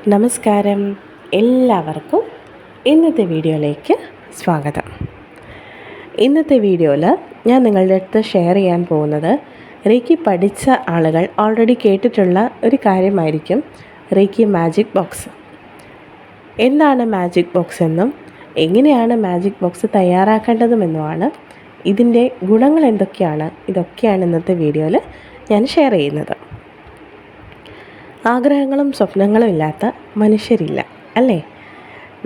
നമസ്കാരം, എല്ലാവർക്കും ഇന്നത്തെ വീഡിയോയിലേക്ക് സ്വാഗതം. ഇന്നത്തെ വീഡിയോയിൽ ഞാൻ നിങ്ങളുടെ അടുത്ത് ഷെയർ ചെയ്യാൻ പോകുന്നത് റേക്കി പഠിച്ച ആളുകൾ ഓൾറെഡി കേട്ടിട്ടുള്ള ഒരു കാര്യമായിരിക്കും റേക്കി മാജിക് ബോക്സ്. എന്താണ് മാജിക് ബോക്സ് എന്നും എങ്ങനെയാണ് മാജിക് ബോക്സ് തയ്യാറാക്കേണ്ടതുമെന്നുമാണ്, ഇതിൻ്റെ ഗുണങ്ങൾ എന്തൊക്കെയാണ്, ഇതൊക്കെയാണ് ഇന്നത്തെ വീഡിയോയിൽ ഞാൻ ഷെയർ ചെയ്യുന്നത്. ആഗ്രഹങ്ങളും സ്വപ്നങ്ങളും ഇല്ലാത്ത മനുഷ്യരില്ല, അല്ലേ?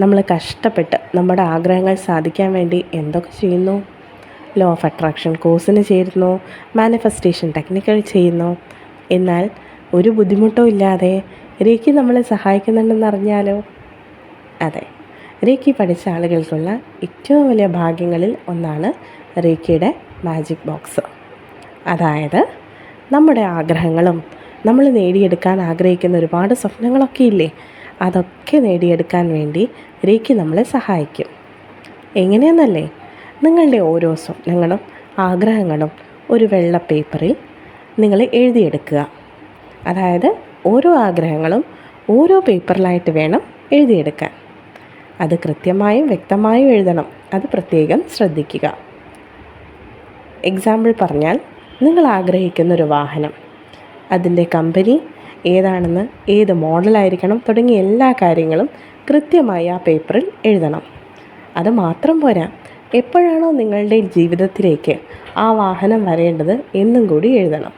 നമ്മൾ കഷ്ടപ്പെട്ട് നമ്മുടെ ആഗ്രഹങ്ങൾ സാധിക്കാൻ വേണ്ടി എന്തൊക്കെ ചെയ്യുന്നു? ലോ ഓഫ് അട്രാക്ഷൻ കോഴ്സിന് ചേരുന്നു, മാനിഫെസ്റ്റേഷൻ ടെക്നിക്കുകൾ ചെയ്യുന്നു. എന്നാൽ ഒരു ബുദ്ധിമുട്ടും ഇല്ലാതെ റേക്കി നമ്മളെ സഹായിക്കുന്നുണ്ടെന്നറിഞ്ഞാലോ? അതെ, റേക്കി പഠിച്ച ആളുകൾക്കുള്ള ഏറ്റവും വലിയ ഭാഗ്യങ്ങളിൽ ഒന്നാണ് റേക്കിയുടെ മാജിക് ബോക്സ്. അതായത് നമ്മുടെ ആഗ്രഹങ്ങളും നമ്മൾ നേടിയെടുക്കാൻ ആഗ്രഹിക്കുന്ന ഒരുപാട് സ്വപ്നങ്ങളൊക്കെ ഇല്ലേ, അതൊക്കെ നേടിയെടുക്കാൻ വേണ്ടി റേക്കി നമ്മളെ സഹായിക്കും. എങ്ങനെയെന്നല്ലേ? നിങ്ങളുടെ ഓരോ സ്വപ്നങ്ങളും ആഗ്രഹങ്ങളും ഒരു വെള്ള പേപ്പറിൽ നിങ്ങൾ എഴുതിയെടുക്കുക. അതായത് ഓരോ ആഗ്രഹങ്ങളും ഓരോ പേപ്പറിലായിട്ട് വേണം എഴുതിയെടുക്കാൻ. അത് കൃത്യമായും വ്യക്തമായും എഴുതണം, അത് പ്രത്യേകം ശ്രദ്ധിക്കുക. എക്സാമ്പിൾ പറഞ്ഞാൽ, നിങ്ങൾ ആഗ്രഹിക്കുന്നൊരു വാഹനം, അതിൻ്റെ കമ്പനി ഏതാണെന്ന്, ഏത് മോഡലായിരിക്കണം തുടങ്ങിയ എല്ലാ കാര്യങ്ങളും കൃത്യമായി ആ പേപ്പറിൽ എഴുതണം. അത് മാത്രം പോരാ, എപ്പോഴാണോ നിങ്ങളുടെ ജീവിതത്തിലേക്ക് ആ വാഹനം വരേണ്ടത് എന്നും കൂടി എഴുതണം.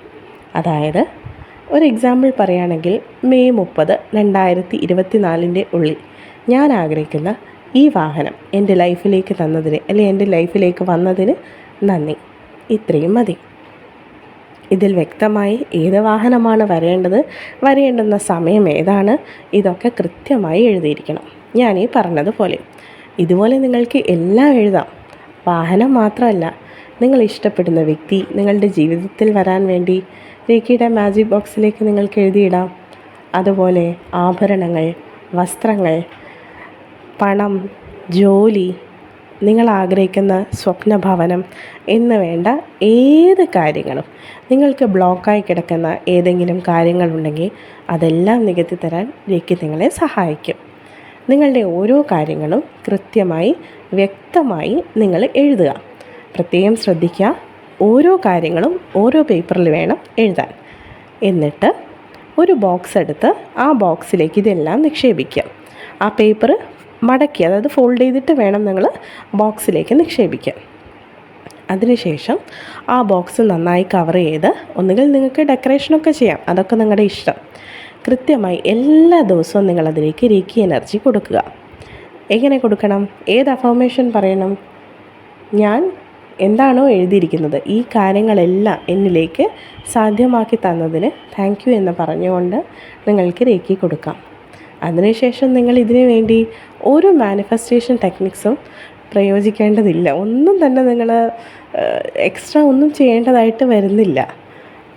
അതായത് ഒരു എക്സാമ്പിൾ പറയുകയാണെങ്കിൽ, മെയ് 30, 2024 ഉള്ളിൽ ഞാൻ ആഗ്രഹിക്കുന്ന ഈ വാഹനം എൻ്റെ ലൈഫിലേക്ക് തന്നതിന്, അല്ലെങ്കിൽ എൻ്റെ ലൈഫിലേക്ക് വന്നതിന് നന്ദി. ഇത്രയും മതി. ഇതിൽ വ്യക്തമായി ഏത് വാഹനമാണ് വരേണ്ടുന്ന സമയം ഏതാണ്, ഇതൊക്കെ കൃത്യമായി എഴുതിയിരിക്കണം. ഞാനീ പറഞ്ഞതുപോലെ ഇതുപോലെ നിങ്ങൾക്ക് എല്ലാം എഴുതാം. വാഹനം മാത്രമല്ല, നിങ്ങൾ ഇഷ്ടപ്പെടുന്ന വ്യക്തി നിങ്ങളുടെ ജീവിതത്തിൽ വരാൻ വേണ്ടി റേക്കിയുടെ മാജിക് ബോക്സിലേക്ക് നിങ്ങൾക്ക് എഴുതിയിടാം. അതുപോലെ ആഭരണങ്ങൾ, വസ്ത്രങ്ങൾ, പണം, ജോലി, നിങ്ങൾ ആഗ്രഹിക്കുന്ന സ്വപ്നഭവനം എന്ന് വേണ്ട ഏത് കാര്യങ്ങളും, നിങ്ങൾക്ക് ബ്ലോക്കായി കിടക്കുന്ന ഏതെങ്കിലും കാര്യങ്ങളുണ്ടെങ്കിൽ അതെല്ലാം നികത്തി തരാൻ റേക്കി നിങ്ങളെ സഹായിക്കും. നിങ്ങളുടെ ഓരോ കാര്യങ്ങളും കൃത്യമായി വ്യക്തമായി നിങ്ങൾ എഴുതുക. പ്രത്യേകം ശ്രദ്ധിക്കുക, ഓരോ കാര്യങ്ങളും ഓരോ പേപ്പറിൽ വേണം എഴുതാൻ. എന്നിട്ട് ഒരു ബോക്സ് എടുത്ത് ആ ബോക്സിലേക്ക് ഇതെല്ലാം നിക്ഷേപിക്കുക. ആ പേപ്പർ മടക്കി, അതായത് ഫോൾഡ് ചെയ്തിട്ട് വേണം നിങ്ങൾ ബോക്സിലേക്ക് നിക്ഷേപിക്കാൻ. അതിനുശേഷം ആ ബോക്സ് നന്നായി കവർ ചെയ്ത്, ഒന്നുകിൽ നിങ്ങൾക്ക് ഡെക്കറേഷനൊക്കെ ചെയ്യാം, അതൊക്കെ നിങ്ങളുടെ ഇഷ്ടം. കൃത്യമായി എല്ലാ ദിവസവും നിങ്ങളതിലേക്ക് റേക്കി എനർജി കൊടുക്കുക. എങ്ങനെ കൊടുക്കണം? ഏത് അഫർമേഷൻ പറയണം? ഞാൻ എന്താണോ എഴുതിയിരിക്കുന്നത്, ഈ കാര്യങ്ങളെല്ലാം എന്നിലേക്ക് സാധ്യമാക്കി തന്നതിന് താങ്ക് യു എന്ന് പറഞ്ഞുകൊണ്ട് നിങ്ങൾക്ക് റേക്കി കൊടുക്കാം. അതിനുശേഷം നിങ്ങൾ ഇതിനു വേണ്ടി ഒരു മാനിഫെസ്റ്റേഷൻ ടെക്നിക്സും പ്രയോജിക്കേണ്ടതില്ല. ഒന്നും തന്നെ നിങ്ങൾ എക്സ്ട്രാ ഒന്നും ചെയ്യേണ്ടതായിട്ട് വരുന്നില്ല.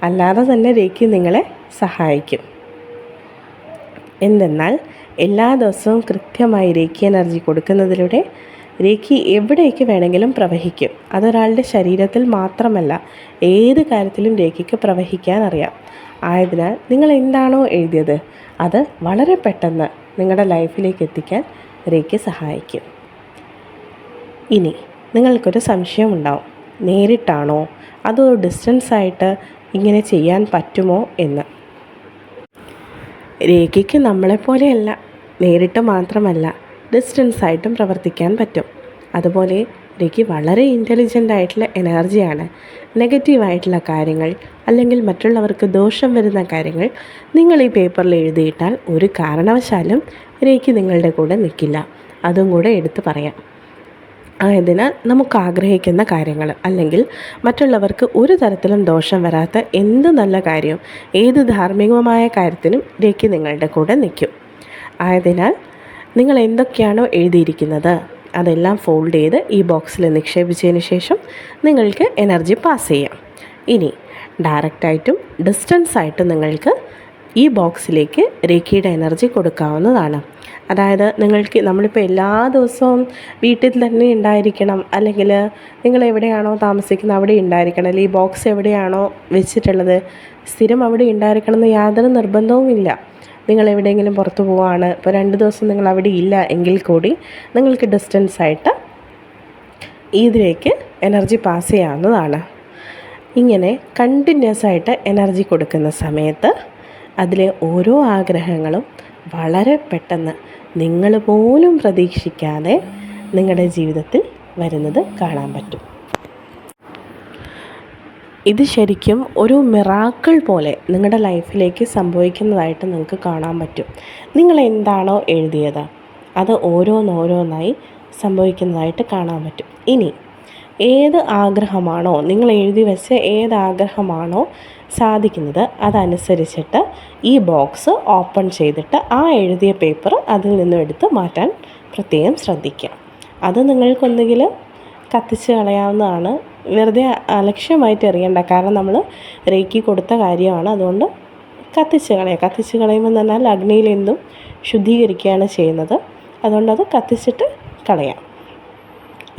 അല്ലാതെ തന്നെ റേക്കി നിങ്ങളെ സഹായിക്കും. എന്തെന്നാൽ എല്ലാ ദിവസവും കൃത്യമായി റേക്കി എനർജി കൊടുക്കുന്നതിലൂടെ റേക്കി എവിടേക്ക് വേണമെങ്കിലും പ്രവഹിക്കും. അതൊരാളുടെ ശരീരത്തിൽ മാത്രമല്ല, ഏത് കാര്യത്തിലും റേക്കിക്ക് പ്രവഹിക്കാൻ അറിയാം. ആയതിനാൽ നിങ്ങൾ എന്താണോ എഴുതിയത് അത് വളരെ പെട്ടെന്ന് നിങ്ങളുടെ ലൈഫിലേക്ക് എത്തിക്കാൻ റേക്കി സഹായിക്കും. ഇനി നിങ്ങൾക്കൊരു സംശയമുണ്ടാവും, നേരിട്ടാണോ അതോ ഡിസ്റ്റൻസ് ആയിട്ട് ഇങ്ങനെ ചെയ്യാൻ പറ്റുമോ എന്ന്. റേക്കിക്ക് നമ്മളെപ്പോലെയല്ല, നേരിട്ട് മാത്രമല്ല ഡിസ്റ്റൻസ് ആയിട്ടും പ്രവർത്തിക്കാൻ പറ്റും. അതുപോലെ റേക്കി വളരെ ഇൻ്റലിജൻ്റ് ആയിട്ടുള്ള എനർജിയാണ്. നെഗറ്റീവായിട്ടുള്ള കാര്യങ്ങൾ അല്ലെങ്കിൽ മറ്റുള്ളവർക്ക് ദോഷം വരുന്ന കാര്യങ്ങൾ നിങ്ങൾ ഈ പേപ്പറിൽ എഴുതിയിട്ടാൽ ഒരു കാരണവശാലും റേക്കി നിങ്ങളുടെ കൂടെ നിൽക്കില്ല. അതും കൂടെ എടുത്തു പറയാം. ആയതിനാൽ നമുക്ക് ആഗ്രഹിക്കുന്ന കാര്യങ്ങൾ അല്ലെങ്കിൽ മറ്റുള്ളവർക്ക് ഒരു തരത്തിലും ദോഷം വരാത്ത എന്ത് നല്ല കാര്യവും, ഏത് ധാർമ്മികമായ കാര്യത്തിനും റേക്കി നിങ്ങളുടെ കൂടെ നിൽക്കും. ആയതിനാൽ നിങ്ങൾ എന്തൊക്കെയാണോ എഴുതിയിരിക്കുന്നത് അതെല്ലാം ഫോൾഡ് ചെയ്ത് ഈ ബോക്സിൽ നിക്ഷേപിച്ചതിന് ശേഷം നിങ്ങൾക്ക് എനർജി പാസ് ചെയ്യാം. ഇനി ഡയറക്റ്റായിട്ടും ഡിസ്റ്റൻസ് ആയിട്ടും നിങ്ങൾക്ക് ഈ ബോക്സിലേക്ക് റേക്കിയുടെ എനർജി കൊടുക്കാവുന്നതാണ്. അതായത് നമ്മളിപ്പോൾ എല്ലാ ദിവസവും വീട്ടിൽ തന്നെ ഉണ്ടായിരിക്കണം, അല്ലെങ്കിൽ നിങ്ങൾ എവിടെയാണോ താമസിക്കുന്നത് അവിടെ ഉണ്ടായിരിക്കണം, അല്ലെങ്കിൽ ഈ ബോക്സ് എവിടെയാണോ വെച്ചിട്ടുള്ളത് സ്ഥിരം അവിടെ ഉണ്ടായിരിക്കണം എന്ന് യാതൊരു നിർബന്ധവുമില്ല. നിങ്ങൾ എവിടെയെങ്കിലും പുറത്ത് പോവുകയാണ്, ഇപ്പോൾ 2 ദിവസം നിങ്ങൾ അവിടെ ഇല്ല എങ്കിൽ കൂടി നിങ്ങൾക്ക് ഡിസ്റ്റൻസായിട്ട് ഇതിലേക്ക് എനർജി പാസ് ചെയ്യാവുന്നതാണ്. ഇങ്ങനെ കണ്ടിന്യൂസ് ആയിട്ട് എനർജി കൊടുക്കുന്ന സമയത്ത് അതിലെ ഓരോ ആഗ്രഹങ്ങളും വളരെ പെട്ടെന്ന് നിങ്ങൾ പോലും പ്രതീക്ഷിക്കാതെ നിങ്ങളുടെ ജീവിതത്തിൽ വരുന്നത് കാണാൻ പറ്റും. ഇത് ശരിക്കും ഒരു മിറാക്കിൾ പോലെ നിങ്ങളുടെ ലൈഫിലേക്ക് സംഭവിക്കുന്നതായിട്ട് നിങ്ങൾക്ക് കാണാൻ പറ്റും. നിങ്ങൾ എന്താണോ എഴുതിയത് അത് ഓരോന്നോരോന്നായി സംഭവിക്കുന്നതായിട്ട് കാണാൻ പറ്റും. ഇനി ഏത് ആഗ്രഹമാണോ നിങ്ങൾ എഴുതി വെച്ച ഏത് ആഗ്രഹമാണോ സാധിക്കുന്നത് അതനുസരിച്ചിട്ട് ഈ ബോക്സ് ഓപ്പൺ ചെയ്തിട്ട് ആ എഴുതിയ പേപ്പർ അതിൽ നിന്നും എടുത്ത് മാറ്റാൻ പ്രത്യേകം ശ്രദ്ധിക്കുക. അത് നിങ്ങൾക്കൊന്നുകിൽ കത്തിച്ച് കളയാവുന്നതാണ്, വെറുതെ അലക്ഷ്യമായിട്ട് എറിയണ്ട. കാരണം നമ്മൾ റേക്കി കൊടുത്ത കാര്യമാണ്, അതുകൊണ്ട് കത്തിച്ച് കളയുമ്പോൾ പറഞ്ഞാൽ അഗ്നിയിൽ എന്തും ശുദ്ധീകരിക്കുകയാണ് ചെയ്യുന്നത്. അതുകൊണ്ടത് കത്തിച്ചിട്ട് കളയാം.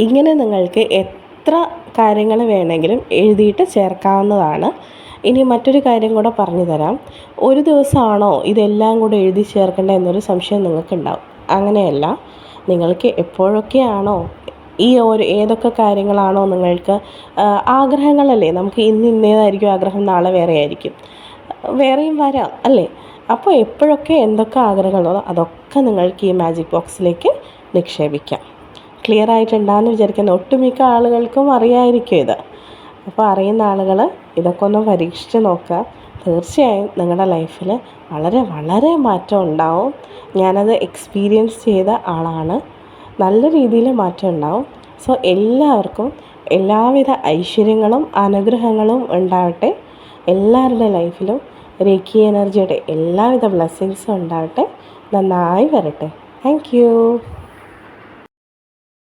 ഇങ്ങനെ നിങ്ങൾക്ക് എത്ര കാര്യങ്ങൾ വേണമെങ്കിലും എഴുതിയിട്ട് ചേർക്കാവുന്നതാണ്. ഇനി മറ്റൊരു കാര്യം കൂടെ പറഞ്ഞു തരാം. ഒരു ദിവസമാണോ ഇതെല്ലാം കൂടെ എഴുതി ചേർക്കേണ്ടത് എന്നൊരു സംശയം നിങ്ങൾക്കുണ്ടാവും. അങ്ങനെയല്ല, നിങ്ങൾക്ക് എപ്പോഴൊക്കെയാണോ ഏതൊക്കെ കാര്യങ്ങളാണോ നിങ്ങൾക്ക് ആഗ്രഹങ്ങളല്ലേ, നമുക്ക് ഇന്നേതായിരിക്കും ആഗ്രഹം, നാളെ വേറെ ആയിരിക്കും, വേറെയും വരാം അല്ലേ. അപ്പോൾ എപ്പോഴൊക്കെ എന്തൊക്കെ ആഗ്രഹങ്ങളോ അതൊക്കെ നിങ്ങൾക്ക് ഈ മാജിക് ബോക്സിലേക്ക് നിക്ഷേപിക്കാം. ക്ലിയർ ആയിട്ടുണ്ടാകുമെന്ന് വിചാരിക്കുന്ന ഒട്ടുമിക്ക ആളുകൾക്കും അറിയാമായിരിക്കും ഇത്. അപ്പോൾ അറിയുന്ന ആളുകൾ ഇതൊക്കെ ഒന്ന് പരീക്ഷിച്ച് നോക്കുക. തീർച്ചയായും നിങ്ങളുടെ ലൈഫിൽ വളരെ വളരെ മാറ്റം ഉണ്ടാവും. ഞാനത് എക്സ്പീരിയൻസ് ചെയ്ത ആളാണ്. നല്ല രീതിയിൽ മാറ്റം ഉണ്ടാവും. സോ എല്ലാവർക്കും എല്ലാവിധ ഐശ്വര്യങ്ങളും അനുഗ്രഹങ്ങളും ഉണ്ടാവട്ടെ. എല്ലാവരുടെ ലൈഫിലും റേക്കി എനർജിയുടെ എല്ലാവിധ ബ്ലെസ്സിങ്സും ഉണ്ടാവട്ടെ. നന്നായി വരട്ടെ. Thank you.